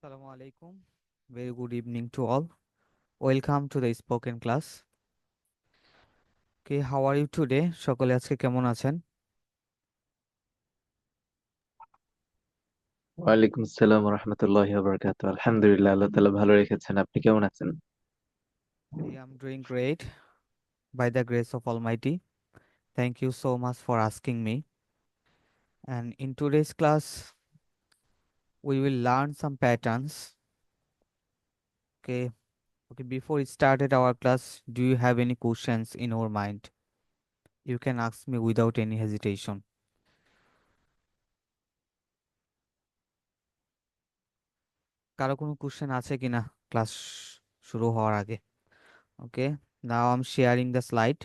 Assalamu alaikum. Very good evening to all. Welcome to the spoken class. Okay, how are you today? সকলে আজকে কেমন আছেন? ওয়ালাইকুম আসসালাম রহমতুল্লাহি ওয়া বারাকাতুহু। আলহামদুলিল্লাহ, আল্লাহ তাআলা ভালো রেখেছেন। আপনি কেমন আছেন? Okay, I'm doing great by the grace of Almighty. Thank you so much for asking me. And in today's class, we will learn some patterns. Okay, before we started our class, do you have any questions in your mind? You can ask me without any hesitation. কারো কোনো question আছে কিনা class শুরু হওয়ার আগে? Okay, now I'm sharing the slide.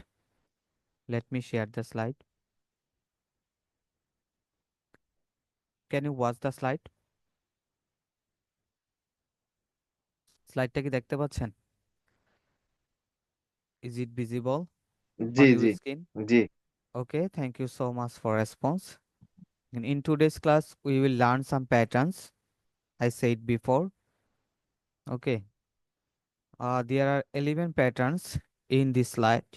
Let me share the slide. Can you watch the slide? স্লাইডটা কি দেখতে পাচ্ছেন? Is it visible G on your G screen? G. Okay, thank you so much for response. And in today's class, we will learn some patterns. I said before. Okay, there are 11 patterns in this slide.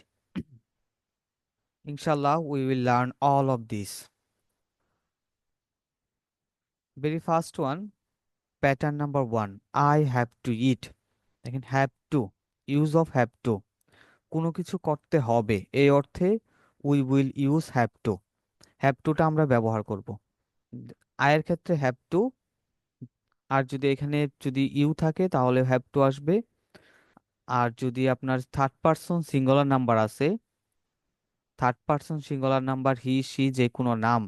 Inshallah, we will learn all of these. Very first one, pattern number one. I have to eat. Again, have to. Use of have to. কোনো কিছু করতে হবে এই অর্থে we will use have to. Have to টা আমরা ব্যবহার করব। আয়ের ক্ষেত্রে হ্যাভ টু, আর যদি এখানে যদি ইউ থাকে তাহলে হ্যাভ টু আসবে। আর যদি আপনার থার্ড পারসন সিঙ্গুলার নাম্বার আছে, third person singular number he she যে কোনো নাম,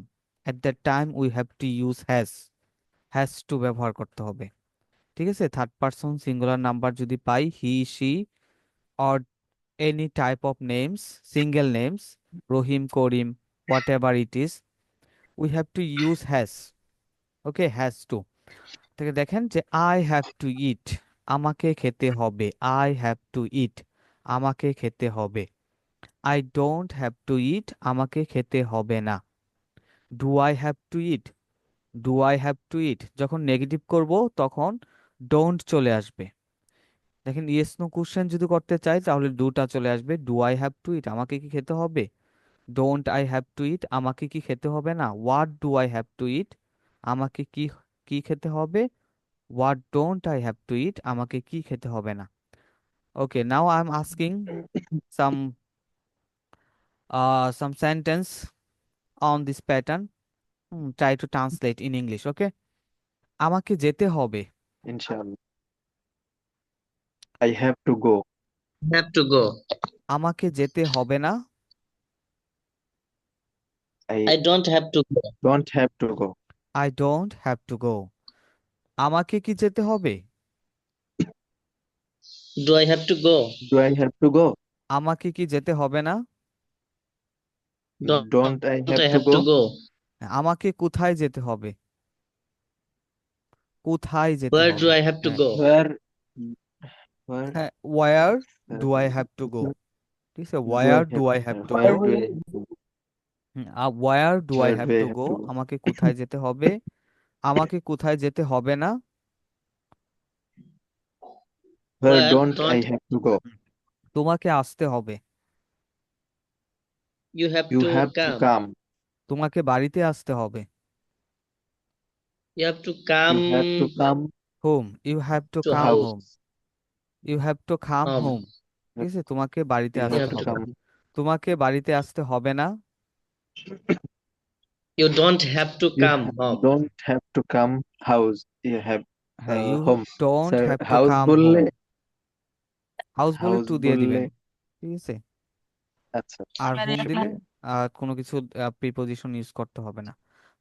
at that time we have to use has, has to ব্যবহার করতে হবে। ঠিক আছে, থার্ড পারসন সিঙ্গুলার নাম্বার যদি পাই he she or any type of names, single names, Rahim Karim, whatever it is, we have to use has. Okay, has to থেকে দেখেন যে আই হ্যাভ টু ইট, আমাকে খেতে হবে। আই হ্যাভ টু ইট, আমাকে খেতে হবে। I don't have to eat, আমাকে খেতে হবে না। Do I have to eat, do I have to eat যখন নেগেটিভ করব তখন ডোন্ট চলে আসবে। দেখেন ইয়েস নো কোশ্চেন যদি করতে চাই তাহলে ডুটা চলে আসবে। Do I have to eat, আমাকে কি খেতে হবে? Don't I have to eat, আমাকে কি খেতে হবে না? What do I have to eat, আমাকে কি কি খেতে হবে? What don't I have to eat, আমাকে কি খেতে হবে না। Okay, now I am asking some some sentence on this pattern. Try to translate in English. Okay, আমাকে যেতে হবে, ইনশাআল্লাহ। I have to go. Have to go. আমাকে যেতে হবে না। I I don't have to go. don't have to go. I don't have to go. আমাকে কি যেতে হবে? Do I have to go? Do I have to go? আমাকে কি যেতে হবে না? Don't Don't I I have to have go? to go? আমাকে কোথায় যেতে হবে? কোথায় যেতে Where do হবে? I have to হ্যাঁ, go? Where হ্যাঁ, where do I have to go? do ঠিক আছে, I where do have I have to go? where do I where do I where have do I to have go? to go? আমাকে কোথায় যেতে হবে? আমাকে কোথায় যেতে হবে না? Where Where don't I don't have to go? হুম, তোমাকে আসতে হবে। you have You to have to come? come. তোমাকে বাড়িতে আসতে হবে। You have to You have to come come home, you have to to come house. Home, house. You have to come Home. Home. ঠিক আছে, তোমাকে বাড়িতে You You have আসতে have to to হবে। come. তোমাকে বাড়িতে আসতে হবে না। you don't have to You come home. don't have to come house. You have হ্যাঁ, you home. Don't sir, have to house come home. বললে হাউস বলে হাউস টু দিয়ে বললে দিবেন। ঠিক আছে, আচ্ছা। আর হোম দিলে কোনো কিছু প্রিপোজিশন ইউজ করতে হবে না।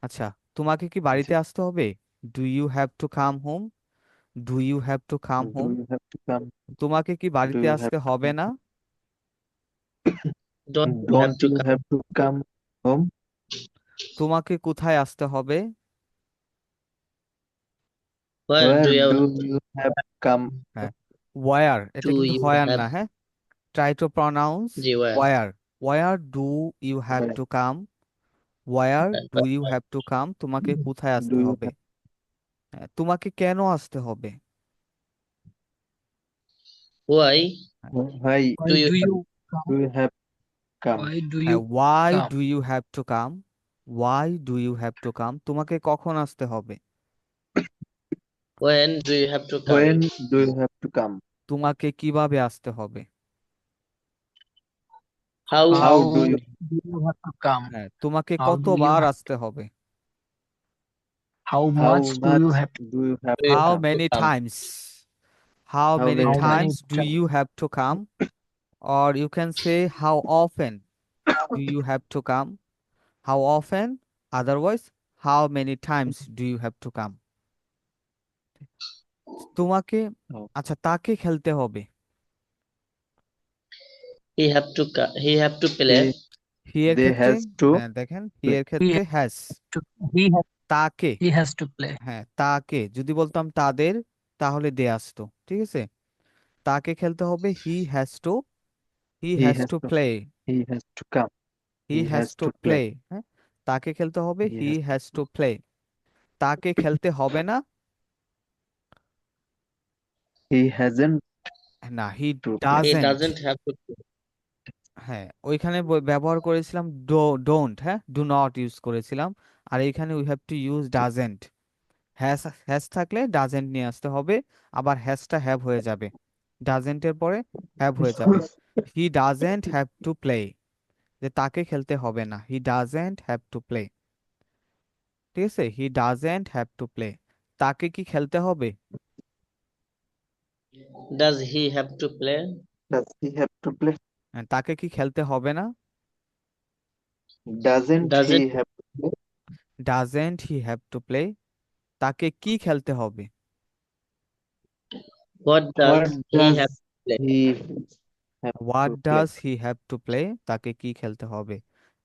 আচ্ছা, তোমাকে কি বাড়িতে জি। আসতে হবে? Do you have to come home, do you have to come Do home. you have to come? তোমাকে কি Do বাড়িতে you have আসতে to হবে come? না? Don't you have Don't to you come? have to come home? তোমাকে কোথায় আসতে হবে? Where Where do you do you have come? হ্যাঁ, ওয়ার, এটা do কিন্তু you হোয়ার have না। হ্যাঁ, try to pronounce the where? Where. Where do you have Where to come, where do Where you have to come, তোমাকে কোথায় do আসতে you হবে। have? তোমাকে কেন আসতে হবে? Why Why do Why you do have you come? do you have come? Why do হ্যাঁ, you why come? do you have to come? Why do you have to come? তোমাকে কখন আসতে হবে? when do you have to come? When do you have to come? তোমাকে কিভাবে আসতে হবে? How How How do you do you have to come? হ্যাঁ, তোমাকে How do you কতবার have আসতে হবে? how how much do you much have do you have do to you How have come? to many come? times? How How many many how times? many times do times you have to come? Or you can say how often do you have to come? How often? Otherwise, how many times do you have to come? তোমাকে Oh, আচ্ছা তাকে খেলতে হবে। he have to play he হি এর they ক্ষেত্রে has to দেখেন হি play. এর he ক্ষেত্রে has has. to he has তাকে he has to play? হ্যাঁ তাকে যদি বলতাম তাদের তাহলে দে আসতো, ঠিক আছে। তাকে খেলতে হবে he He has has to to play. he has to come. He He has has to to play. play. হ্যাঁ, তাকে খেলতে হবে He he has has to play. তাকে খেলতে হবে না। he hasn't না, he to play. he doesn't. doesn't have to play. হ্যাঁ, ওইখানে ব্যবহার করেছিলাম ডোন্ট, হ্যাঁ ডু নট ইউজ করেছিলাম। আর এইখানে we have to use doesn't. Has has থাকলে ডাজেন্ট নিয়ে আসতে হবে, আবার হ্যাজটা হ্যাভ হয়ে যাবে। ডাজেন্টের পরে হ্যাভ হয়ে যাবে। He doesn't have to play, যে তাকে খেলতে হবে না, he doesn't have to play. ঠিক আছে, he doesn't have to play. তাকে কি খেলতে হবে? Does he have to play? Does he have to play? তাকে কি খেলতে হবে না? Doesn't he Doesn't have to play? Doesn't he have to play. তাকে কি খেলতে হবে? what does What he does have to play? he have what to play? Does he have to play. তাকে কি খেলতে হবে?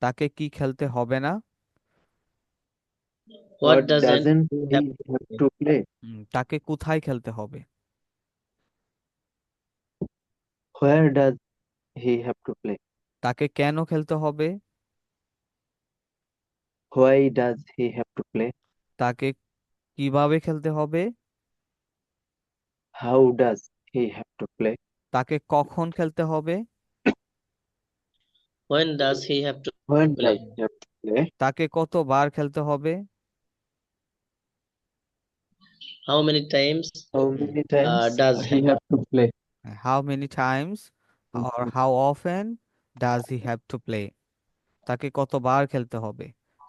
তাকে কি খেলতে হবে না? What What doesn't doesn't he he have to have play? to play? তাকে কোথায় খেলতে হবে? Where does he have to play? তাকে কেন খেলতে হবে? Why does he have to play? তাকে কিভাবে খেলতে হবে? How does he have to play? তাকে কখন খেলতে হবে? When does he have to When play? does he have to play? তাকে কতবার খেলতে হবে? How many times How many times does he have to play? How many Times or how often does he have to play. তাকে কতবার খেলতে হবে?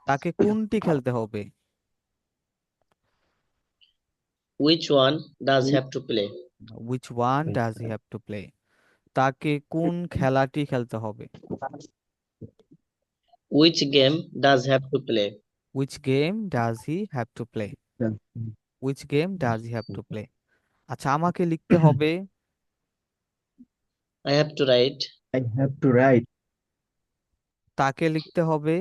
তাকে কোনটি খেলতে হবে? which one does have to play? Which one does he have to play. তাকে কোন খেলাটি খেলতে হবে? Which game does have to play? Which game does he have to play. Which game does he have to play. আচ্ছা, আমাকে লিখতে হবে। I have to write. I have to write. তাকে লিখতে হবে।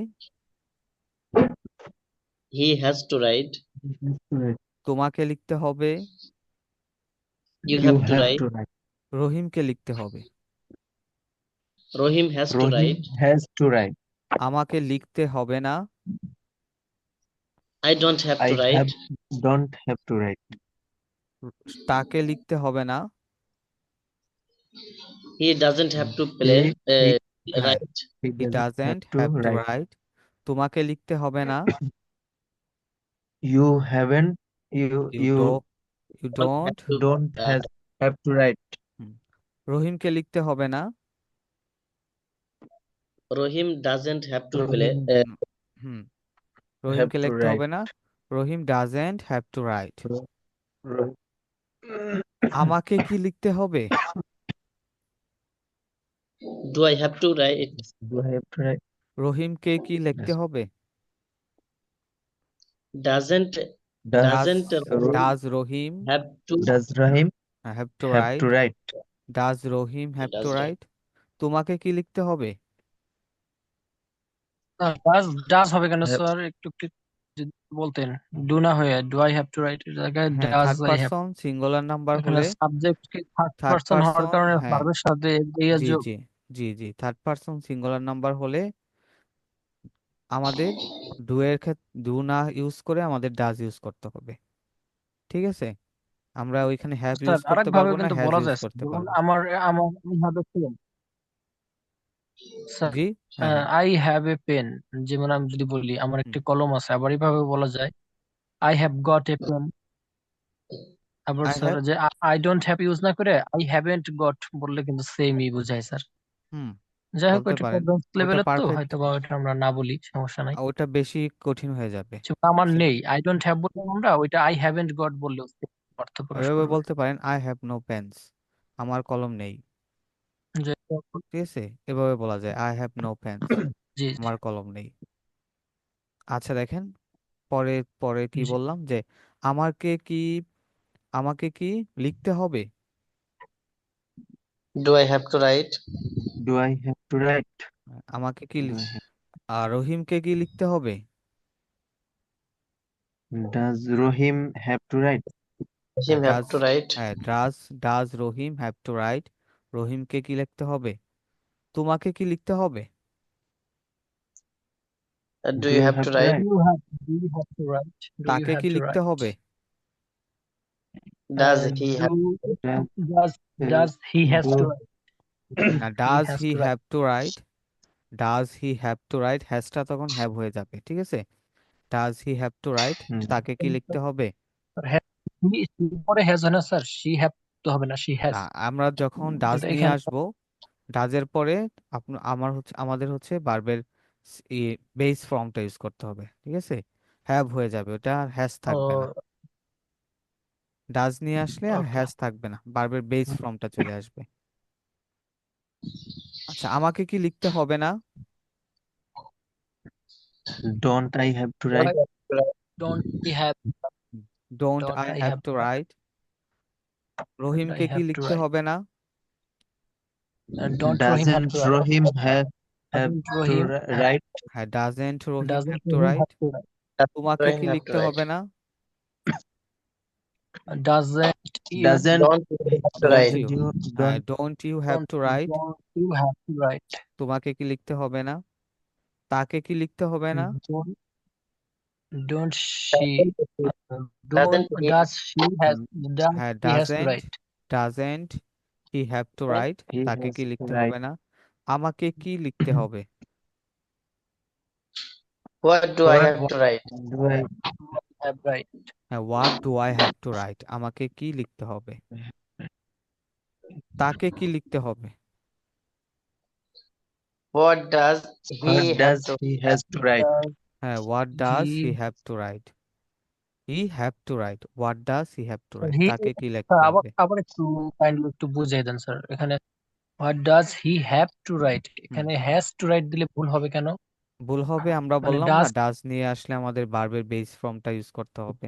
He has to write. He has to write. তোমাকে লিখতে হবে। You You have to have write. to write. রহিমকে লিখতে হবে। Rohim has to Rohim write. has to write. আমাকে লিখতে হবে না। I don't have to I write. don't have to write. তাকে লিখতে হবে না। He doesn't have to play. He হ্যাঁ, Write. He doesn't have doesn't to have to write. Write. তোমাকে লিখতে হবে না। You haven't. You You do you Don't have don't. to. don't have to write. রহিমকে লিখতে হবে না। Rohim doesn't have to play. Rohim hmm, have রহিমকে to লিখতে write. হবে না। Rahim doesn't have to write. Rohim. আমাকে কি লিখতে হবে? Do I have to write? Do I have to write? রহিমকে কি লিখতে Yes. হবে? Doesn't Does doesn't does Rahim have to does Rahim have to have right? to write? Does Rahim have to does right. Right? তোমাকে কি লিখতে হবে? Does হবে কেন Have স্যার? একটু একটু যদি বলতেন। ডু না হয়ে do I have to right এর জায়গায় হ্যাঁ, does third eye have. Person singular number এখানে হলে সাবজেক্ট কি থার্ড থার্ড পারসন হওয়ার পারসন, কারণে হ্যাঁ ভার্বের সাথে দিয়ে জি যোগ। জি জি জি থার্ড পারসন সিঙ্গুলার নাম্বার হলে আমাদের ডু এর ক্ষেত্রে ডু না ইউজ করে আমাদের ডাজ ইউজ করতে হবে। ঠিক আছে, আমরা ওইখানে হ্যাভ স্যার ইউজ আরেক করতে ভাবে পারবো না, কিন্তু হ্যাজ বলা ইউজ যায় স্যার। করতে যেমন পারবো। আমার আমার I have a pen sir, জি, হ্যাঁ হ্যাঁ। আই হ্যাভ এ পেন, যেমন আমি যদি বলি আমার হুম, একটি কলম আছে, আবার এইভাবে বলা যায় I have got a pen. আবার আই স্যার হ্যাভ, যে আই ডোন্ট হ্যাভ ইউজ না করে আই হ্যাভেন্ট গট বললে কিন্তু সেমই বোঝায় স্যার। হুম, যাই হোক বলতে এটা পারেন। অ্যাডভান্স ওটা লেভেলের, তো পারফেক্ট, হয়তো বা ওটা আমরা না বলি, সমস্যা নাই। ওটা বেশি কঠিন হয়ে যাবে। যেমন আমার সে- নেই, আই ডোন্ট হ্যাভ বললাম আমরা, ওইটা আই হ্যাভেন্ট গট বললেও same অর্থ প্রকাশ এভাবে করবে। বলতে পারেন, আই হ্যাভ নো পেন্স, আমার কলম নেই। যে ঠিক আছে, এভাবে বলা যায়, আই হ্যাভ নো পেন্স, জি জি আমার কলম নেই। আচ্ছা দেখেন, পরে পরে কি জি। বললাম যে আমাকে কি, আমাকে কি লিখতে হবে? Do I have to write? Do I have to write? আমাকে কি Do I have, আর রহিমকে কি লিখতে হবে? does Rohim have to write? Him have does, to write? হ্যাঁ does, does Rahim have to right, রহিমকে কি লিখতে হবে? তোমাকে কি লিখতে হবে? Do Do you you have to have to write? write? Do you have to write? Do you তাকে have কি to লিখতে write? হবে? Does he have? Do Does, does he has to do, write? না, He does has he to write. Have to write, does he have to write, হ্যাজটা তখন have হয়ে যাবে। ঠিক আছে, does he have to write, তাকে কি লিখতে হবে? He পরে has হয় না স্যার, she have তো হবে না, she has। না, আমরা যখন ডাজ কিন্তু নিয়ে এখানে আসব, ডাজের পরে আমাদের হচ্ছে ভার্বের বেস ফর্মটা ইউজ করতে হবে। ঠিক আছে, হ্যাভ হয়ে যাবে, ওটা আর হ্যাজ থাকবে না। ডাজ নিয়ে আসলে আর ওকে। হ্যাজ থাকবে না, ভার্বের বেস ফর্মটা চলে আসবে। আচ্ছা, আমাকে কি লিখতে হবে না? don't I have to Don't write? have to write? Don't we have, don't don't I I have have to to write, write, don't I রহিমকে কি have to লিখতে write, হবে না? don't Rohim have Doesn't to write, Rohim have doesn't to Rohim write? হ্যাঁ, doesn't Rahim doesn't have to Rohim right, have to write, তোমাকে Don't কি have to লিখতে write? হবে না? doesn't you, Doesn't Don't you have to don't write? You, doesn't you হ্যাঁ don't don't you have to write, don't you have to write, তোমাকে কি লিখতে হবে না? তাকে কি লিখতে হবে না? don't she, don't, Doesn't he? does she has, um, does হ্যাঁ he has to doesn't, write, doesn't he have to right, he তাকে has কি to লিখতে write? হবে না? আমাকে কি লিখতে হবে? What do I What have to write? do I have right, হ্যাঁ, what do I have to right, আমাকে কি লিখতে হবে? তাকে কি লিখতে হবে? What does what he have does to? he has to write? does হ্যাঁ, what does he he, have to right, he have to right, what does he have to right, he, তাকে কি স্যার লিখতে আবার হবে? আবার একটু kindly একটু বুঝিয়ে দেন স্যার। এখানে what does he have to write, hmm, এখানে হ্যাজ টু রাইট দিলে ভুল হবে কেন? ভুল হবে, আমরা মানে বললাম না ডাজ, ডাজ নিয়ে আসলে আমাদের ভার্বের বেস ফর্মটা ইউজ করতে হবে।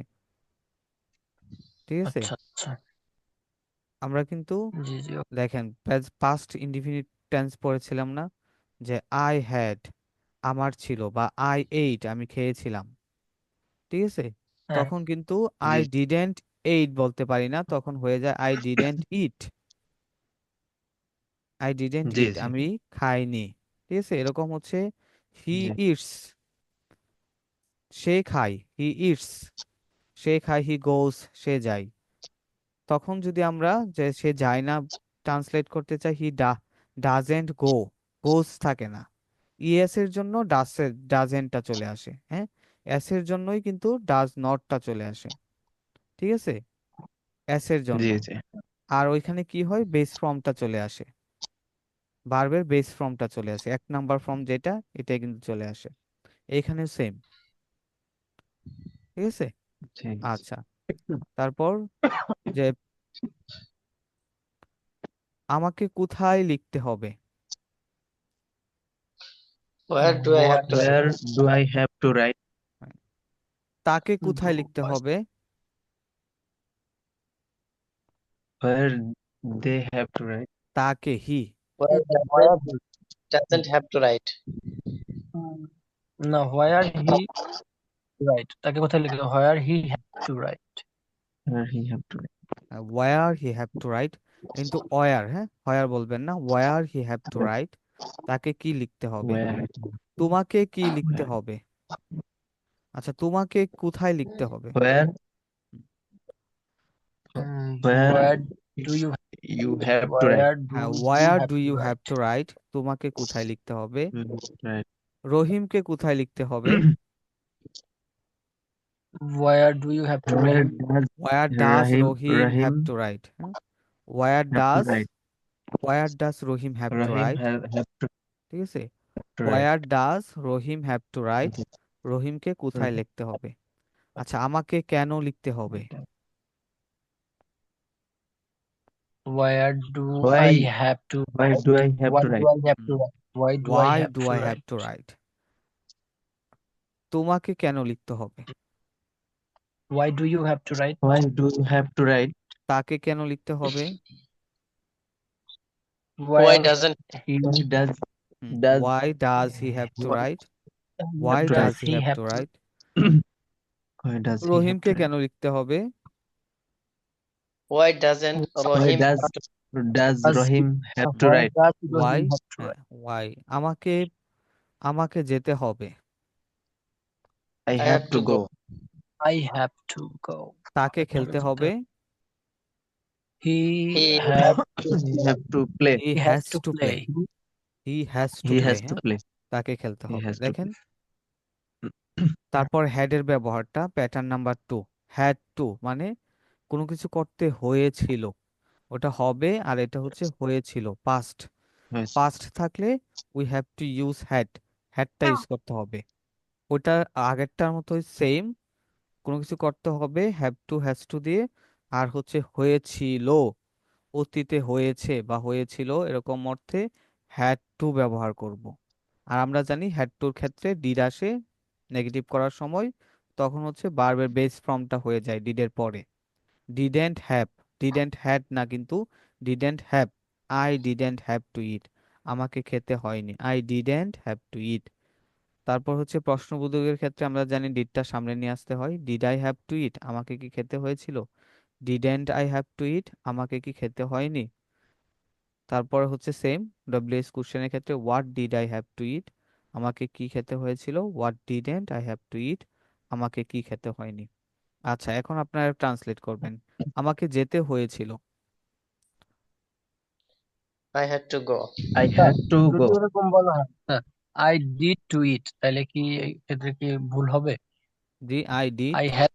ঠিক আছে, আচ্ছা আচ্ছা, আমরা কিন্তু জি জি দেখেন পাস্ট ইনডিফিনিট টেন্স পড়েছিলাম না, যে আই হ্যাড আমার ছিল, বা আই এইট আমি খেয়েছিলাম। ঠিক আছে, হ্যাঁ। তখন কিন্তু জি আই ডিডেন্ট এইট বলতে পারি না, তখন হয়ে যায় I didn't eat, I didn't জি ইট জি আমি খাইনি। ঠিক আছে, এরকম হচ্ছে হি জি ইটস, সে খায়, হি ইটস, সে খায়, হি গোস, সে যায়। তখন যদি আমরা যে সে যায় না ট্রান্সলেট করতে চাই, হি ডাজেন্ট গো, গোস থাকে না, ইএস এর জন্য ডাজেন্টটা চলে আসে, হ্যাঁ, এস এর জন্যই কিন্তু ডাজ নটটা চলে আসে। ঠিক আছে, এস এর জি জন্য। জি আর ওইখানে কি হয়, বেস ফর্মটা চলে আসে, ভার্বের বেস ফর্মটা চলে আসে, এক নাম্বার ফর্ম যেটা, এটা কিন্তু চলে আসে। এইখানে সেম। ঠিক আছে, জি আচ্ছা, তারপর যে আমাকে কোথায় লিখতে হবে? Where do I have to write? where do I have to write? তাকে কোথায় লিখতে হবে? Where they have to write? তাকে, হি, Where doesn't have to write? না, হোয়ার হি রাইট, তাকে কোথায় লিখবে, where he have to write, Where he have to write? Where he have to write, কিন্তু ওয়ার, হ্যাঁ ওয়ার বলবেন না, where he have to write, তাকে কি লিখতে হবে? Where তোমাকে কি লিখতে where হবে? আচ্ছা, তোমাকে কোথায় লিখতে হবে? where Where where do you you have to write. where do হ্যাঁ, you where have do to you have write? to write? তোমাকে কোথায় লিখতে হবে? Right. রহিমকে কোথায় লিখতে হবে? Where do you have to Where write? does Where does Rahim Rohim have Rahim to write? হ্যাঁ? Where have to does write? Rohim have to Rahim write? have to ঠিক আছে? write. Where does Rohim have to write? Okay. রহিমকে কোথায় Rahim. লিখতে হবে? আচ্ছা, আমাকে কেন লিখতে হবে? Where do I Why have to why write? do I have Why to do write? I have to write? Why do I Why have do to I have write? to write? তোমাকে কেন লিখতে হবে? Why do you have to write? Why do you have to write? তাকে কেন লিখতে হবে? Why Why doesn't he Why does Why does he have to why write? Why have to does write? he have to write? Why does he have রহিমকে to write? কেন লিখতে হবে? why doesn't Why Rohim does does Rahim have to why write? does Why? Rohim have to হ্যাঁ, write? why? আমাকে আমাকে যেতে হবে। I I have have to to go. go? I have to go. তাকে খেলতে হবে। He He have He have to play. He he has has to to play. play. He has to He play, has to হ্যাঁ? play. তাকে খেলতে He হবে। has to দেখেন, play. তারপর হেডের ব্যবহারটা প্যাটার্ন নাম্বার 2। হ্যাড টু মানে কোনো কিছু করতে হয়েছিল, ওটা হবে, আর এটা হচ্ছে হয়েছিল পাস্ট। Yes. পাস্ট থাকলে we have to use had, হ্যাডটা ইউজ করতে হবে। ওটা আগেরটার মতোই সেম, কোনো কিছু করতে হবে হ্যাভ টু হ্যাজ টু দিয়ে, আর হচ্ছে হয়েছিল, অতীতে হয়েছে বা হয়েছিল এরকম অর্থে হ্যাড টু ব্যবহার করব। আর আমরা জানি হ্যাড টুর ক্ষেত্রে ডিড আসে নেগেটিভ করার সময়, তখন হচ্ছে ভার্বের বেস ফর্মটা হয়ে যায় ডিডের পরে। ডিডেন্ট হ্যাভ, ডিডেন্ট হ্যাড না, কিন্তু didn't have. I didn't have to eat, আমাকে খেতে হয়নি। I didn't have to eat. তারপর হচ্ছে প্রশ্নবোধকের ক্ষেত্রে আমরা জানি ডিডটা সামনে নিয়ে আসতে হয়। Did I have to eat, আমাকে কি খেতে হয়েছিল? Didn't I have to eat, আমাকে কি খেতে হয়নি? তারপর হচ্ছে সেম ডব্লিউএস কোশ্চেনের ক্ষেত্রে what did I have to eat, আমাকে কি খেতে হয়েছিল? What didn't I have to eat, আমাকে কি খেতে হয়নি? আচ্ছা, এখন আপনারা ট্রান্সলেট করবেন। আমাকে যেতে হয়েছিল। I had to go? I sir had to যদি go. ওরকম বলা হয় sir I did to it তাহলে কি এই ক্ষেত্রে কি ভুল হবে? জি, I did, I had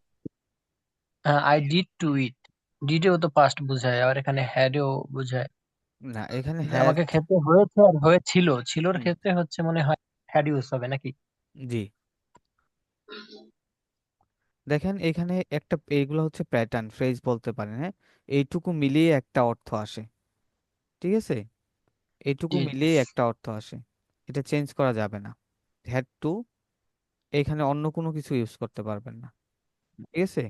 I did to it ডিডেও তো পাস্ট বোঝায় আর এখানে হ্যাডও বোঝায়। না এখানে যে হ্যাভ, আমাকে খেতে হয়েছে আর হয়েছিল, ছিলর ক্ষেত্রে হচ্ছে মনে হয় হ্যাড ইউজ হবে নাকি? জি। দেখেন এখানে একটা, এইগুলো হচ্ছে প্যাটার্ন ফ্রেজ বলতে পারেন, হ্যাঁ? এইটুকু মিলিয়ে একটা অর্থ আসে, ঠিক আছে? এইটুকু জি মিলিয়ে একটা অর্থ আসে, এটা চেঞ্জ করা যাবে না। হ্যাড টু, এখানে অন্য কোনো কিছু ইউজ করতে পারবেন না, ঠিক আছে?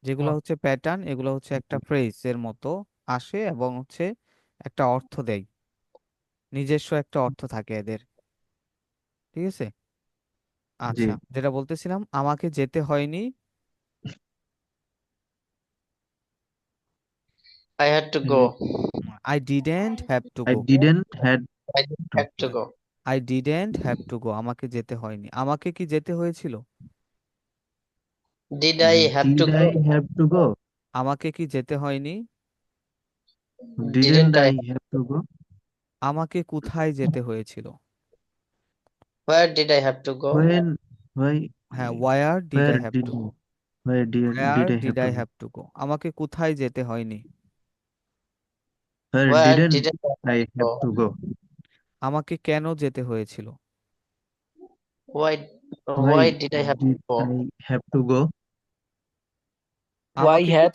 যেগুলো হচ্ছে প্যাটার্ন, এগুলো হচ্ছে একটা ফ্রেজ এর মতো আসে এবং হচ্ছে একটা অর্থ দেয়, নিজস্ব একটা অর্থ থাকে এদের, ঠিক আছে? জি। আচ্ছা, যেটা বলতেছিলাম, আমাকে যেতে হয়নি। I had to go? I didn't have to I go. didn't had I didn't to. have to go? I didn't have to go, আমাকে যেতে হয়নি। আমাকে কি যেতে হয়েছিল? Did I have to Did go? I have to go? আমাকে কি যেতে হয়নি? Didn't I? I have to go? আমাকে কোথায় যেতে হয়েছিল? Where did I have to go? When why হ্যাঁ, where did where I have did to, where where did I did have to I go? Have to go, আমাকে কোথায় যেতে হয়নি? Where Where didn't didn't I I have to have go? to go? আমাকে কেন যেতে হয়েছিল? Why Why did I have to did go? I have to go? why আমাকে had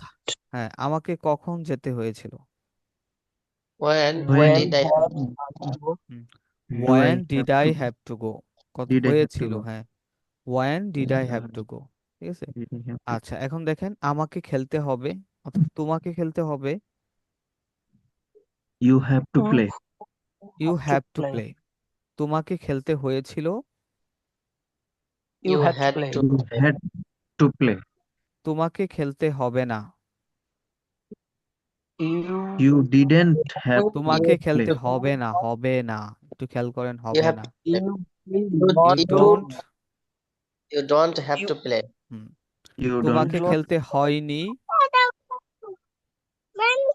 হ্যাঁ, আমাকে কখন যেতে হয়েছিল? When When did I have to go? do I when did have I to have to go, কত did I have to হয়েছিল, go? হ্যাঁ, when did I have to Uh, go, ঠিক আছে? did I have to আচ্ছা, এখন দেখেন আমাকে খেলতে হবে অর্থাৎ তোমাকে খেলতে হবে, you have to play? You have to have to play play. তোমাকে খেলতে হয়েছিল, you You have to had play to You play? had to play. তোমাকে খেলতে হবে না, you You didn't have তোমাকে to play. খেলতে হবে না, হবে না, একটু খেয়াল করেন, You হবে have না। to play. you will You, you not you, to don't, you don't have you to play. You তোমাকে don't খেলতে হয়নি,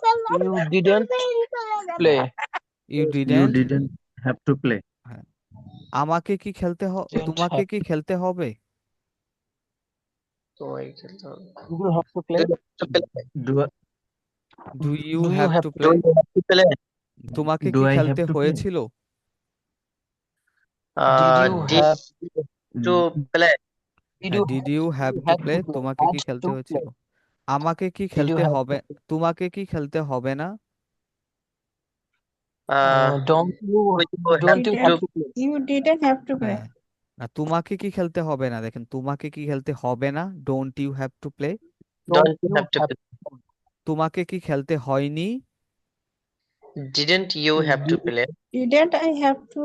You didn't play. You You didn't didn't have to play. হ্যাঁ আমাকে কি খেলতে Didn't তোমাকে have. কি খেলতে হবে তোমায় খেলতে হবে। Do you have to Do play? you have to play? Do I, do you Do you have have to to play Do you have to play? তোমাকে do কি I খেলতে have to play? হয়েছিল Did you Did have to Mm, play? did হ্যাঁ you did you have to had play to play? তোমাকে কি Had খেলতে to হয়েছিল play? আমাকে কি Did you খেলতে have হবে to play? তোমাকে কি খেলতে হবে না Don't you You don't you have have to to play? You didn't have to play. হ্যাঁ না তোমাকে কি খেলতে হবে না দেখেন তোমাকে কি খেলতে হবে না don't you have to play Don't don't you you have to have play? তোমাকে কি খেলতে হয়নি Didn't you have to play? Didn't I have to?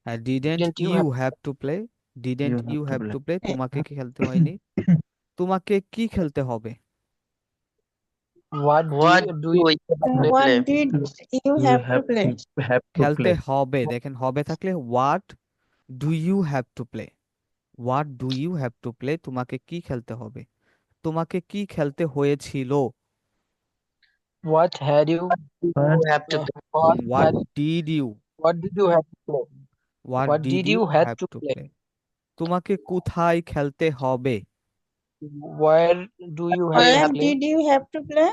হ্যাঁ didn't didn't you you have have to play didn't you have you to have play. To play তোমাকে কি খেলতে হয়নি তোমাকে কি খেলতে হবে what What do do you you have to What play? did you You have to have play? to খেলতে play. হবে দেখেন হবে থাকলে what do you have to play what do you have to play তোমাকে কি খেলতে হবে তোমাকে কি খেলতে হয়েছিল what had you But You have to play. What did you what did you have to play? What What did did you you had have to to play? Play তোমাকে কোথায় খেলতে হবে Where do you have to Where play? did you have to play?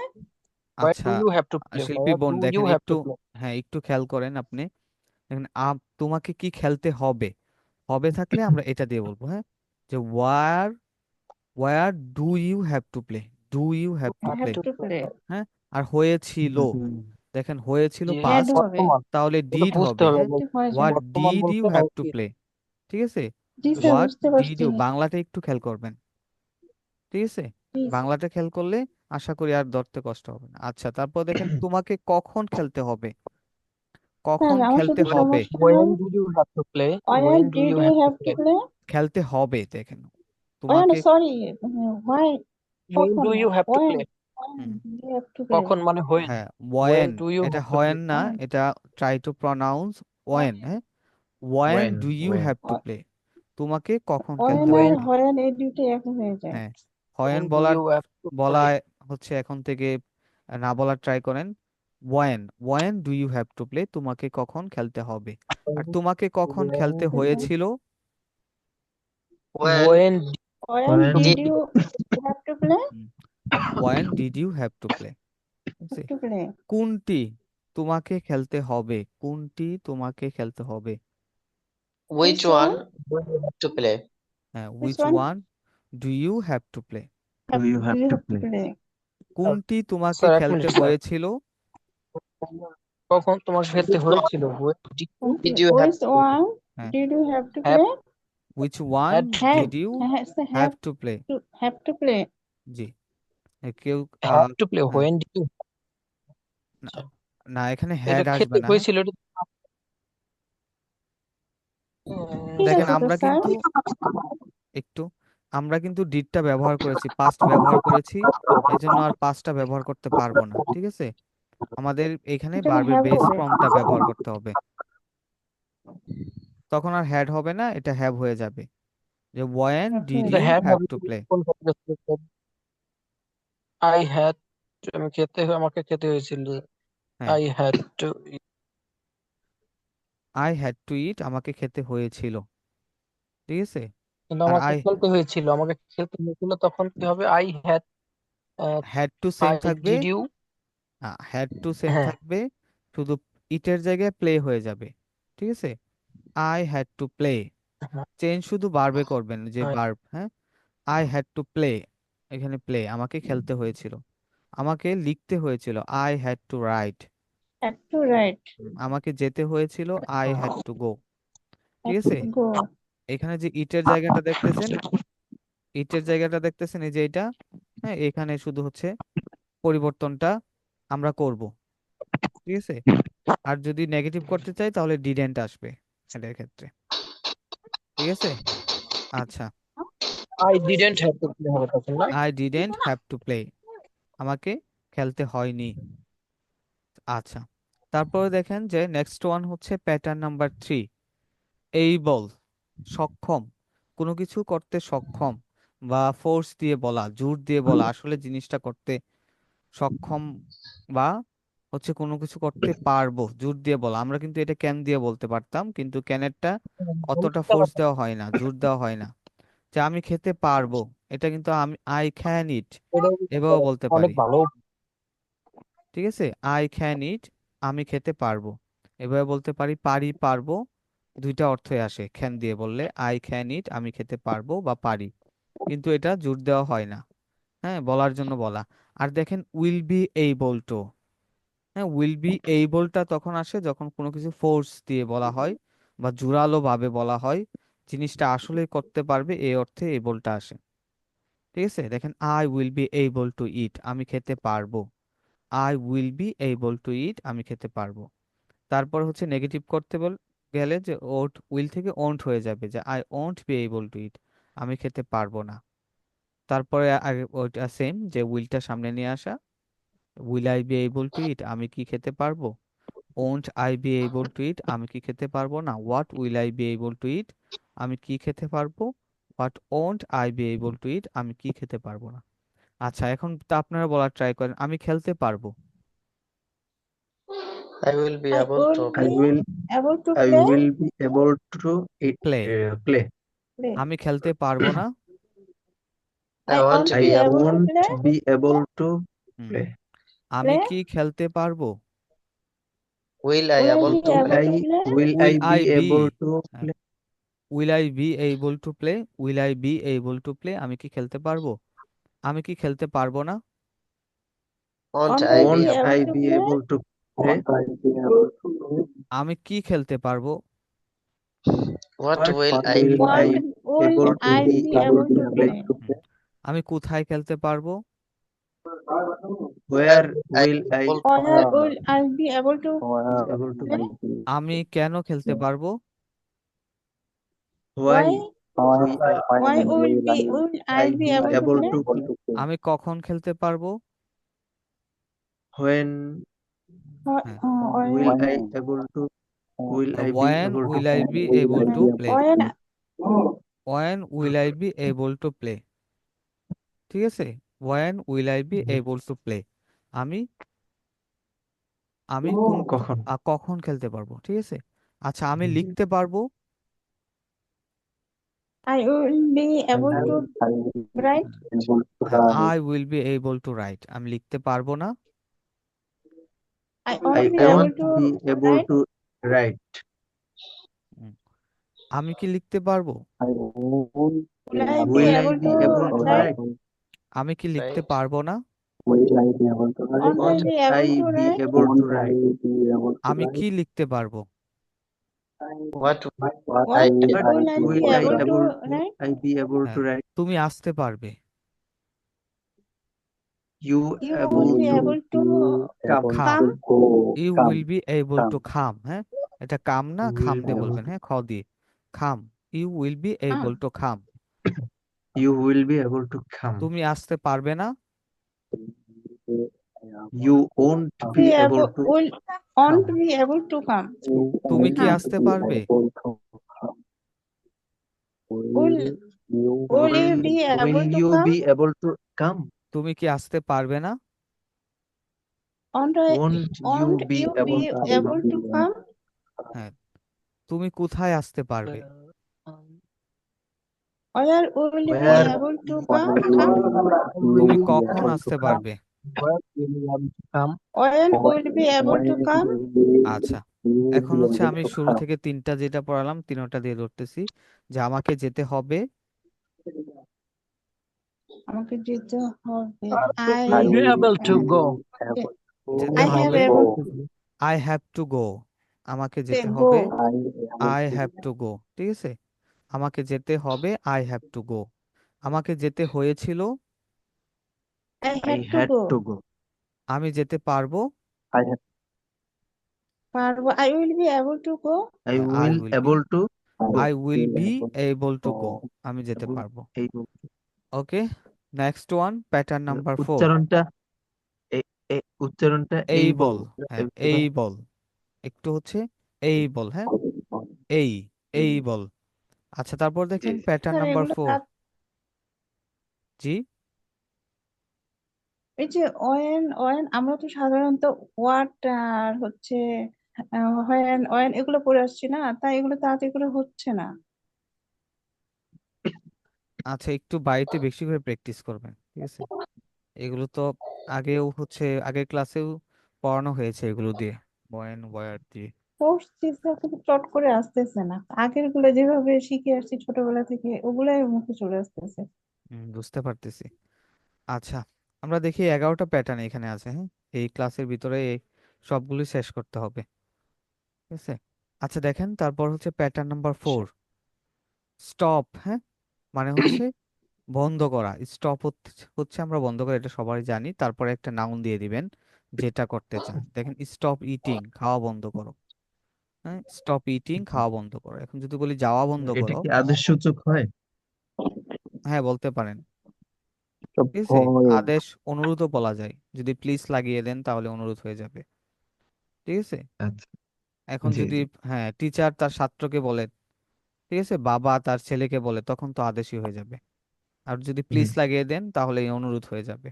Where আচ্ছা do you have to play? শিল্পী Where বোন do দেখেন you have একটু to play? হ্যাঁ একটু খেয়াল করেন আপনি দেখেন তোমাকে কি খেলতে হবে হবে থাকলে আমরা এটা দিয়ে বলবো হ্যাঁ যে where do you have to play do you have to I play have to play. হ্যাঁ আর হয়েছিল দেখেন হয়েছিল যে Had পাস্ট হবে। বর্তমান তাহলে ওটা ডিড বুঝতে হবে হবে হ্যাঁ যে ঠিক হয়েছে। হোয়াট বর্তমান ডিড ইউ বলতে হ্যাভ টু অতীত। প্লে ঠিক আছে জি স্যার হোয়াট বুঝতে ডিড পারছি। ইউ বাংলাটা একটু খেয়াল করবেন ঠিক আছে Please. বাংলাটা খেয়াল করলে আশা করি আর ধরতে কষ্ট হবে না আচ্ছা তারপর দেখেন তোমাকে কখন খেলতে হবে কখন স্যার আমার খেলতে শুধু হবে সমস্যা When হয় did you have to play? where When do did you you have to have to play? play? খেলতে হবে দেখেন Oh তোমাকে no sorry. Why? When কখন do you have to when play? Hmm, did you have to play? কখন মানে when? হ্যাঁ When when do you এটা have to when play? না When? এটা ট্রাই টু প্রনাউন্স ওয়েন হ্যাঁ when do you when have to play তোমাকে কখন When খেলতে আর When হবে when এই দুটো এক হয়ে যায়। হ্যাঁ হয়েন when do you have to বলা play? হচ্ছে এখন থেকে না বলার ট্রাই করেন when do you have to play তোমাকে কখন খেলতে হবে আর তোমাকে কখন খেলতে When হয়েছিল When when When when did did you have to play? When did you have to play Have to play. কোনটি তোমাকে খেলতে হবে কোনটি তোমাকে খেলতে হবে which Which one do you have to play? হ্যাঁ Which which one one do you have to play do you do have you to have to play? play? কোনটি তোমাকে স্যার এক খেলতে মিনিট স্যার হয়েছিল কখন তোমার খেলতে Which one হয়েছিল? When did you did you have Which to one হ্যাঁ did you have to have play? Which one had Had did you has the have to play have to play. জি কেউ have to play? হ্যাঁ, When did you না না, এখানে এটা had খেতে আসবে না হ্যাঁ হয়েছিল এটা ঠিক দেখেন আছে তো আমরা স্যার। কিন্তু একটু আমরা কিন্তু ডিডটা ব্যবহার করেছি পাস্ট ব্যবহার করেছি এই জন্য আর পাস্টটা ব্যবহার করতে পারবো না ঠিক আছে আমাদের এখানে এটা তো ভার্বের have বেস হবে। ফর্মটা ব্যবহার করতে হবে তখন আর হ্যাড হবে না এটা হ্যাভ হয়ে যাবে যে ওয়েন Have ডিড হয়ে এটা ইউ যাবে। had হ্যাভ হবে টু প্লে কোন I had আমি আমাকে খেতে হয়েছিল হ্যাঁ I had to I had to eat আমাকে খেতে হয়েছিল ঠিক আছে কিন্তু আর আমাকে আই খেলতে হয়েছিল তখন কি হবে I had had to same I থাকবে did you had to same হ্যাঁ থাকবে শুধু ইটের জায়গায় প্লে হয়ে যাবে ঠিক আছে I had to play change শুধু বারবে করবেন যে I বার্ব হ্যাঁ আই হ্যাড টু প্লে এখানে প্লে আমাকে খেলতে হয়েছিল আমাকে লিখতে হয়েছিল I had two right Had to write. আমাকে যেতে হয়েছিল আই হ্যাড টু গো ঠিক Had আছে to go. এখানে যে ইটের জায়গাটা দেখতেছেন এই যে এটা হ্যাঁ এখানে শুধু হচ্ছে পরিবর্তনটা আমরা করব ঠিক আছে আর যদি নেগেটিভ করতে চাই তাহলে ডিডেন্ট আসবে এটার ক্ষেত্রে ঠিক আছে আচ্ছা I didn't have to play হবে তখন না I didn't have to play আমাকে খেলতে হয়নি আচ্ছা তারপরে দেখেন যে নেক্সট ওয়ান হচ্ছে প্যাটার্ন নাম্বার 3 এইবল সক্ষম কোনো কিছু করতে সক্ষম বা ফোর্স দিয়ে বলা জোর দিয়ে বলা আসলে জিনিসটা করতে সক্ষম বা হচ্ছে কোনো কিছু করতে পারবো, জোর দিয়ে বলা। আমরা কিন্তু এটা ক্যান দিয়ে বলতে পারতাম, কিন্তু ক্যানেরটা অতটা ফোর্স দেওয়া হয় না, জোর দেওয়া হয় না। যে আমি খেতে পারবো, এটা কিন্তু আমি আই ক্যান ইট এভাবে বলতে অনেক পারি। ভালো। ঠিক আছে, আই ক্যান ইট, আমি খেতে পারবো, এভাবে বলতে পারি। পারি, পারবো, দুইটা অর্থই আসে ক্যান দিয়ে বললে। আই ক্যান ইট, আমি খেতে পারবো বা পারি, কিন্তু এটা জোর দেওয়া হয় না। হ্যাঁ, বলার জন্য বলা। আর দেখেন উইল বি এইবল টু, হ্যাঁ উইল বি এইবলটা তখন আসে যখন কোনো কিছু ফোর্স দিয়ে বলা হয় বা জোরালো ভাবে বলা হয়, জিনিসটা আসলেই করতে পারবে, এই অর্থে এইবলটা আসে। ঠিক আছে, দেখেন I will be able to eat, আমি খেতে পারবো। I will be able to eat, আমি খেতে পারবো। তারপর হচ্ছে নেগেটিভ করতে গেলে যে ওট, উইল থেকে ওন্ট হয়ে যাবে, যে I won't be able to eat, আমি খেতে পারবো না। তারপরে আগে ওইটা সেম, যে উইলটা সামনে নিয়ে আসা, will I be able to eat, আমি কি খেতে পারবো। Won't I be able to eat, আমি কি খেতে পারবো না। What will I be able to eat, আমি কি খেতে পারবো। What won't I be able to eat, আমি কি খেতে পারবো না। আচ্ছা, এখন তা আপনারা বলার ট্রাই করেন, আমি খেলতে পারবো। I will be I able will to I be will able to I play. will be able to eat, play, play. Play. আমি খেলতে পারবো না। I I want want to to I be be able able to won't play. be able to hmm, play. আমি Play. কি খেলতে পারবো। will I Will I able be to Will able play? to I play? will I will I be be, able to play? Will I be able to play, will I be able to play, আমি কি খেলতে পারবো। আমি কি খেলতে পারবো না। Won't Won't I I be be Won't able? able I to be play? able to play? আমি কি খেলতে পারবো। What What will I will be? I Will able to I be be able able to to play? play? হুম, আমি কোথায় খেলতে পারবো। Where Where will I will be I able Or to? will I be able to be able to play? play? আমি কেন খেলতে পারবো। Why Why? we Why will I I be be able to able play? to play? আমি কখন খেলতে পারবো। When হ্যাঁ, will I able to will I be when able to will I play? Be able to play, when when will I be able to play. ঠিক আছে, when will I be able to play, আমি আমি কখন? কখন খেলতে পারবো। ঠিক আছে, আচ্ছা আমি লিখতে পারবো। I will be able to write. I will be able two right, আমি লিখতে পারবো না। I won't be I able want Won't to be able write. to write. হুম, আমি কি লিখতে পারবো। Will I be Will I able be to able to write? write? আমি কি লিখতে right. পারবো না। Won't I Won't be I able to be write? able to write? আমি কি লিখতে পারবো। What will I What be What will I be will I able to able write? I be able to হ্যাঁ, write? তুমি আসতে পারবে। You You able will be to able to come. Come, come. You will be able to come. হ্যাঁ, এটা কাম না, You খাম will be দিয়ে able বলবেন। হ্যাঁ, খ দিয়ে come, you will be able Come. To come. you will be able to come. তুমি আসতে পারবে না। You won't Be be able able to will won't come. be able to come. তুমি কি Come. আসতে পারবে। Will will you Will be able will to you come? be able to come? তুমি কি আসতে পারবে না। Won't Won't you won't be you able be to able come? to come? হ্যাঁ, তুমি কোথায় আসতে পারবে। Where will you be Where able to you come? তুমি will be কখন able to আসতে come? পারবে। Where will you have to come? When will be able to come? আচ্ছা, এখন হচ্ছে আমি শুরু থেকে তিনটা যেটা পড়ালাম তিনটা দিয়ে ধরতেছি, যে আমাকে যেতে হবে। আমাকে যেতে হবে। Will you able to go? যেতে I have হবে, able I have to go, আমাকে to যেতে go. হবে। আই হ্যাভ টু গো, ঠিক আছে, আমাকে যেতে হবে, আই হ্যাভ টু গো। আমাকে যেতে হয়েছিল, I I have to had go. to go. আমি যেতে পারবো। পারবো। I will be able to go. I I will will be, able to go. I will be able two go, আমি যেতে পারবো। able. ওকে, নেক্সট ওয়ান, প্যাটার্ন নাম্বার 4, উচ্চারণটা উচ্চারণটা এই এই বল। বল। হ্যাঁ, এই বল, একটু হচ্ছে এই বল। হ্যাঁ, এই এই বল। আচ্ছা, তারপর জি দেখেন প্যাটার্ন স্যার নাম্বার এগুলো 4। জি, এই যে ওয়েন ওয়েন আমরা তো সাধারণত হোয়াট আর হচ্ছে হোয়েন ওয়েন এগুলো পড়ে আসছি না, তাই এগুলো তাড়াতাড়ি করে হচ্ছে না। আচ্ছা, একটু বাড়িতে বেশি করে প্র্যাকটিস করবেন, ঠিক আছে? এগুলো তো আগেও আগের ক্লাসেও পড়ানো হয়েছে এগুলো দিয়ে, বয়েন ওয়ার দিয়ে। পড়ছি স্যার, কিন্তু চট করে আসতেছে না। আগের গুলো যেভাবে শিখে আসছি ছোটবেলা থেকে ওগুলাই মুখে চলে আসতেছে। বুঝতে পারতেছি। আচ্ছা, আমরা দেখি 11টা প্যাটার্ন এখানে আছে, হ্যাঁ? এই ক্লাসের ভিতরে এই সবগুলি শেষ করতে হবে, ঠিক আছে? আচ্ছা দেখেন, তারপর হচ্ছে প্যাটার্ন নাম্বার 4, স্টপ। হ্যাঁ, মানে হচ্ছে বন্ধ করা। স্টপ হচ্ছে আমরা বন্ধ করা, এটা সবাই জানি। তারপরে একটা নাউন দিয়ে দিবেন যেটা করতে চান। দেখেন, স্টপ ইটিং, খাওয়া বন্ধ করো। হ্যাঁ, স্টপ ইটিং, খাওয়া বন্ধ করো। এখন যদি বলি যাওয়া বন্ধ এটা করো, কি আদেশসূচক হয়? হ্যাঁ বলতে পারেন, তো ঠিক আছে? ভয়। আদেশ অনুরোধও বলা যায়, যদি প্লিজ লাগিয়ে দেন তাহলে অনুরোধ হয়ে যাবে, ঠিক আছে? আচ্ছা, এখন জি যদি জি। হ্যাঁ টিচার তার ছাত্রকে বলে, ঠিক আছে, বাবা তার ছেলেকে বলে, তখন তো আদেশই হয়ে যাবে। আর যদি জি প্লিজ লাগিয়ে দেন তাহলে এই অনুরোধ হয়ে যাবে।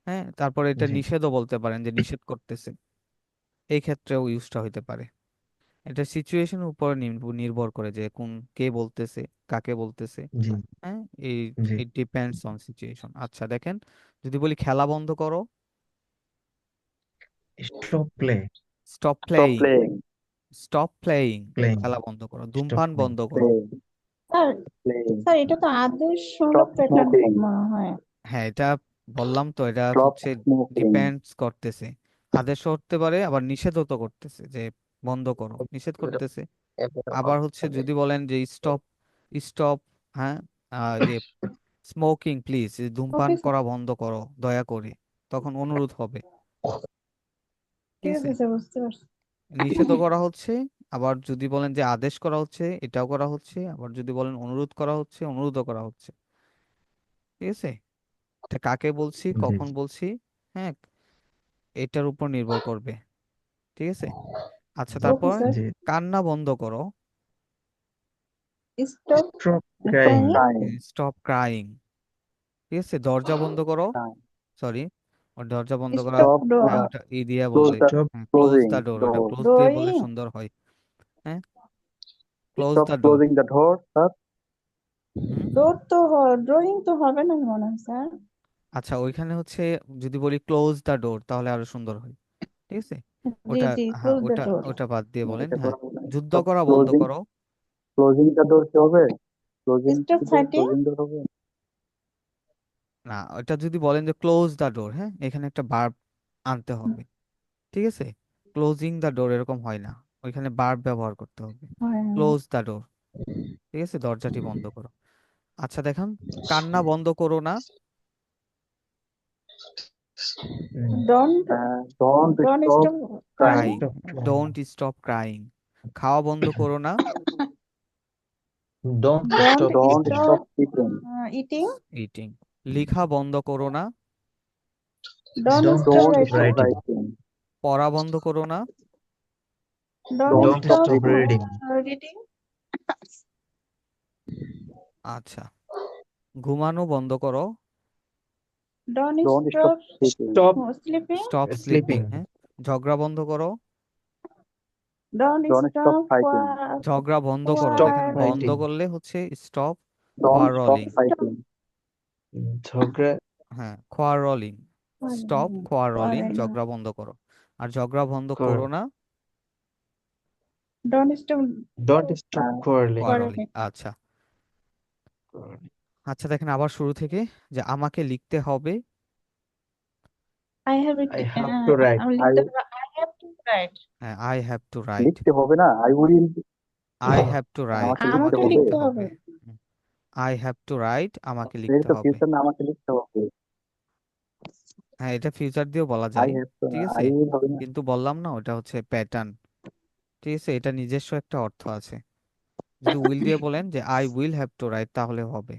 হ্যাঁ, তারপরে এটা জি নিষেধও বলতে পারেন, যে নিষেধ করতেছে, এই ক্ষেত্রেও ইউজটা হইতে পারে। এটা সিচুয়েশনের উপর নির্ভর করে যে কে বলতেছে, কাকে বলতেছে। জি হ্যাঁ, এই জি। It depends on situation. আচ্ছা দেখেন, যদি বলি খেলা বন্ধ করো, stop play. Stop stop playing, playing. Stop playing, playing. খেলা বন্ধ করো। স্টপ ধূমপান প্লেইং। বন্ধ করো। প্লেইং। Sir playing. স্যার এটা তো আদেশমূলক স্টপ প্যাটার্ন স্মোকিং। মনে হয়। হ্যাঁ, এটা বললাম তো, এটা স্টপ হচ্ছে স্মোকিং। ডিপেন্ডস করতেছে। আদেশ করতে পারে, আবার নিষেধও তো করতেছে, যে বন্ধ করো, নিষেধ করতেছে। আবার হচ্ছে যদি বলেন যে স্টপ, স্টপ, হ্যাঁ, যে স্মোকিং প্লিজ, ধূমপান ওকে স্যার, করা বন্ধ করো দয়া করে, তখন অনুরোধ হবে, ঠিক ঠিক আছে? আছে স্যার, বুঝতে পারছি। নিষেধও করা হচ্ছে। আবার যদি বলেন যে আদেশ করা হচ্ছে, এটাও করা হচ্ছে। আবার যদি বলেন অনুরোধ করা হচ্ছে, অনুরোধও করা হচ্ছে, ঠিক আছে? এটা কাকে বলছি, জি কখন জি। বলছি, হ্যাঁ, এটার উপর নির্ভর করবে, ঠিক আছে? আচ্ছা, ওকে তারপর স্যার। জি। কান্না বন্ধ করো, stop stop crying. Crying. Time. Stop crying, ঠিক আছে? দরজা বন্ধ করো, টাইম। সরি, দরজা বন্ধ করা, স্টপ স্টপ হ্যাঁ ডোর। ওটা ই দিয়ে ক্লোজ বললে, দ্য স্টপ। হ্যাঁ ক্লোজ ক্লোজিং দ্য ডোর, ওটা ডোর। ক্লোজ দিয়ে বললে ড্রয়িং। সুন্দর হয়। হ্যাঁ, close stop the door. Closing the door sir. হুম, ডোর তো ড্রয়িং তো হবে না মনে হয় স্যার। আচ্ছা, ওইখানে হচ্ছে যদি বলি ক্লোজ দ্য ডোর তাহলে আরো সুন্দর হয়, ঠিক আছে? জি ওটা, জি, হ্যাঁ ক্লোজ দ্য ওটা ডোর। ওটা বাদ দিয়ে বলেন, এটা হ্যাঁ করা হবে না। যুদ্ধ স্টপ করা বন্ধ ক্লোজিং। করো। ক্লোজিং দ্য ডোর কি হবে? Closing stop fighting. ক্লোজিং ডোর হবে। না, ওটা যদি বলেন যে ক্লোজ দ্য ডোর, হ্যাঁ, এখানে একটা ভার্ব আনতে হবে, ঠিক আছে? ক্লোজিং দ্য ডোর এরকম হয় না, ওইখানে ভার্ব ব্যবহার করতে হবে। ক্লোজ দ্য ডোর, ঠিক আছে, দরজাটি বন্ধ করো। আচ্ছা দেখেন, কান্না বন্ধ করো না, don't don't don't stop stop crying. Crying, stop crying. Don't stop crying. খাওয়া বন্ধ করো না, don't don't stop don't eating. Stop stop eating. Eating. Eating. লেখা বন্ধ করো না, don't don't stop don't stop writing. Stop writing. Writing. পড়া বন্ধ করো না, don't don't don't stop stop stop reading. Reading. Reading. আচ্ছা, ঘুমানো বন্ধ করো, don't don't stop stop sleeping. Stop sleeping. Stop sleeping. Sleeping. হ্যাঁ, ঝগড়া বন্ধ করো, don't don't stop stop fighting. ঝগড়া বন্ধ করো। স্টপ দেখেন, বন্ধ ফাইটিং। করলে হচ্ছে stop don't stop quarrelling, fighting. ঝগড়া। হ্যাঁ কোয়ারলিং, স্টপ কোয়ারলিং, ঝগড়া বন্ধ করো। আর ঝগড়া বন্ধ কর। করো না, don't stop don't stop quarrelling. Quarrelling. আচ্ছা, আচ্ছা দেখেন আবার শুরু থেকে, যে আমাকে লিখতে হবে, I have I have to right. আমি আই লিখতে পারবো আই হ্যাভ টু রাইট। হ্যাঁ আই হ্যাভ টু রাইট, লিখতে হবে না, I will. I have to right, আমাকে লিখতে আমাকে আমাকে হবে। লিখতে লিখতে হবে। হবে। আই হ্যাভ টু রাইট, আমাকে এটা লিখতে তো হবে। ফিউচার না, আমাকে লিখতে হবে। হ্যাঁ, এটা ফিউচার দিয়েও বলা আই যায়, হ্যাভ টু না, ঠিক আছে? আই উইল হবে না। কিন্তু বললাম না, ওটা হচ্ছে প্যাটার্ন, ঠিক আছে? এটা নিজস্ব একটা অর্থ আছে। যদি উইল দিয়ে বলেন যে I will have to right তাহলে হবে,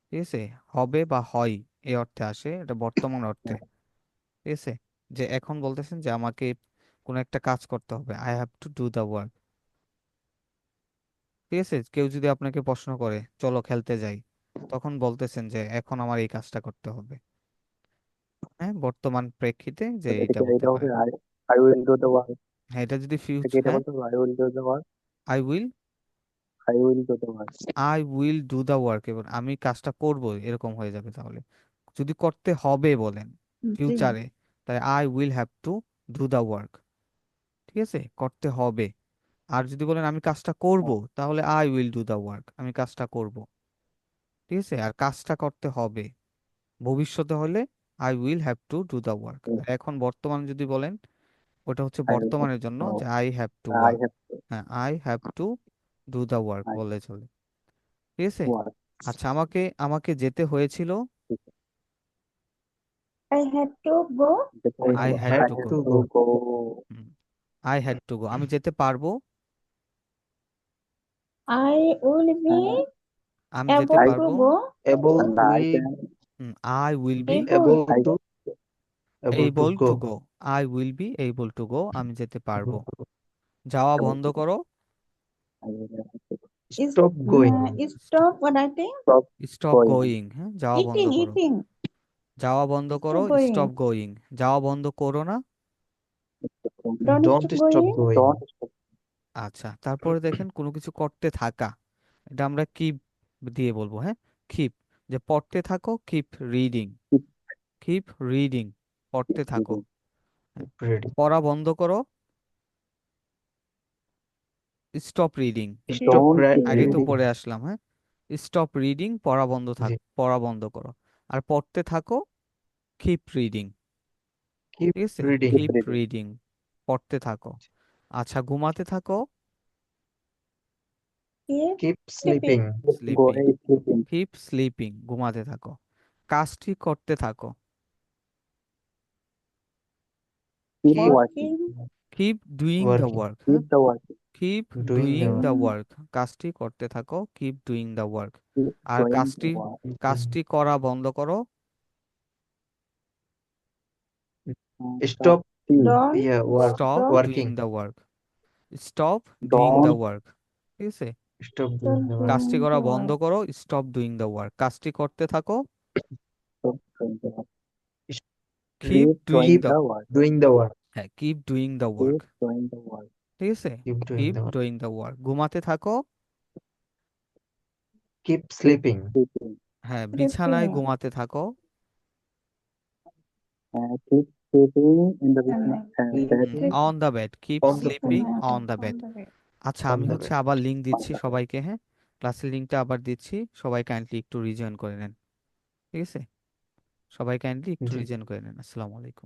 ঠিক আছে? হবে বা হয় এই অর্থে আসে, এটা বর্তমান অর্থে, ঠিক আছে? যে এখন বলতেছেন যে আমাকে কোনো একটা কাজ করতে হবে, I have to do the work, ঠিক আছে? কেউ যদি আপনাকে প্রশ্ন করে চলো খেলতে যাই, তখন বলতেছেন যে এখন আমার এই কাজটা করতে হবে। হ্যাঁ, বর্তমান প্রেক্ষিতে যে এটা এটা কি বলতে এটা পারেন। হবে I will do the work হ্যাঁ, এটা যদি এটা কি ফিউচার, এটা হ্যাঁ, বলতে হবে I will do the work I will I will do the work I will do the work, এবং আমি কাজটা করব এরকম হয়ে যাবে তাহলে। যদি করতে হবে বলেন জি ফিউচারে, তাই I will have to do the work. ঠিক আছে, করতে হবে। আর যদি বলেন আমি কাজটা করব, তাহলে I will do the work, আমি কাজটা করব। ঠিক আছে, আর কাজটা করতে হবে ভবিষ্যতে হলে I will have to do the work. আর এখন বর্তমানে যদি বলেন, ওটা হচ্ছে I will have বর্তমানের জন্য to যে I have to I work. have to হ্যাঁ, I have to do the work I বললে চলে। ঠিক আছে, work আচ্ছা, আমাকে আমাকে যেতে হয়েছিল, I had to go যেতে I আই হয়েছিল had I had to had go. to to go. go I had to go, আমি যেতে পারবো, I will be আমি যেতে able I to পারবো, go Able and I will can I will B able I able to able go. To go, I will be able two go, আমি যেতে পারবো। যাওয়া able বন্ধ to করো, I will have to is Stop going. stop what I think stop stop going going, হ্যাঁ, যাওয়া বন্ধ করো। eating যাওয়া বন্ধ করো, stop going স্টপ গোয়িং, যাওয়া বন্ধ করো না। don't Don't stop stop going going. don't stop আচ্ছা, তারপরে দেখেন কোনো কিছু করতে থাকা, এটা আমরা কিপ দিয়ে বলবো, হ্যাঁ, কিপ, যে পড়তে থাকো, keep reading, keep keep reading, পড়তে থাকো। reading হ্যাঁ, Ready. পড়া বন্ধ করো, stop reading, Stop don't keep আগেই তো reading পড়ে আসলাম, হ্যাঁ, স্টপ রিডিং, পড়া বন্ধ থাক, জি। পড়া বন্ধ করো। আর পড়তে থাকো, কিপ রিডিং। Keep ঠিক আছে, reading. keep keep reading reading, পড়তে থাকো। আচ্ছা, ঘুমাতে থাকো, keep Keep sleeping sleeping. go sleeping, ahead sleeping keep sleeping, ঘুমাতে থাকো। কাজটি করতে থাকো, keep Keep working working keep doing the working. Work, keep হ্যাঁ, the work keep Doing doing the the doing work, কাজটি করতে থাকো, keep doing the work. keep R doing the কাজটি work কাজটি করা বন্ধ করো, Stop. don't Yeah, work. Stop don't doing Working. The work, stop doing the don't work. ঠিক আছে, Stop doing stop the work. কাজটি doing করা the বন্ধ work করো, স্টপ ডুইং দ্য ওয়ার্ক, কাজটি করতে থাকো, stop doing the work keep keep doing doing Keep the, the work doing the work. হ্যাঁ, keep doing the work. keep doing the work ঠিক আছে, Keep doing keep the work. Doing the work. ঘুমাতে থাকো, Keep keep sleeping. sleeping হ্যাঁ, বিছানায় sleeping ঘুমাতে থাকো, keep sleeping in the and bed Sleeping on the bed, keep on the sleeping bed. On the bed. on the bed আচ্ছা, On আমি the হচ্ছে bed. আবার লিঙ্ক on দিচ্ছি the bed সবাইকে, হ্যাঁ, ক্লাসের লিঙ্কটা আবার দিচ্ছি, সবাই কাইন্ডলি একটু রিজয়েন করে নেন। ঠিক আছে, সবাই কাইন্ডলি একটু জি। রিজয়েন করে নেন। আসসালামু আলাইকুম।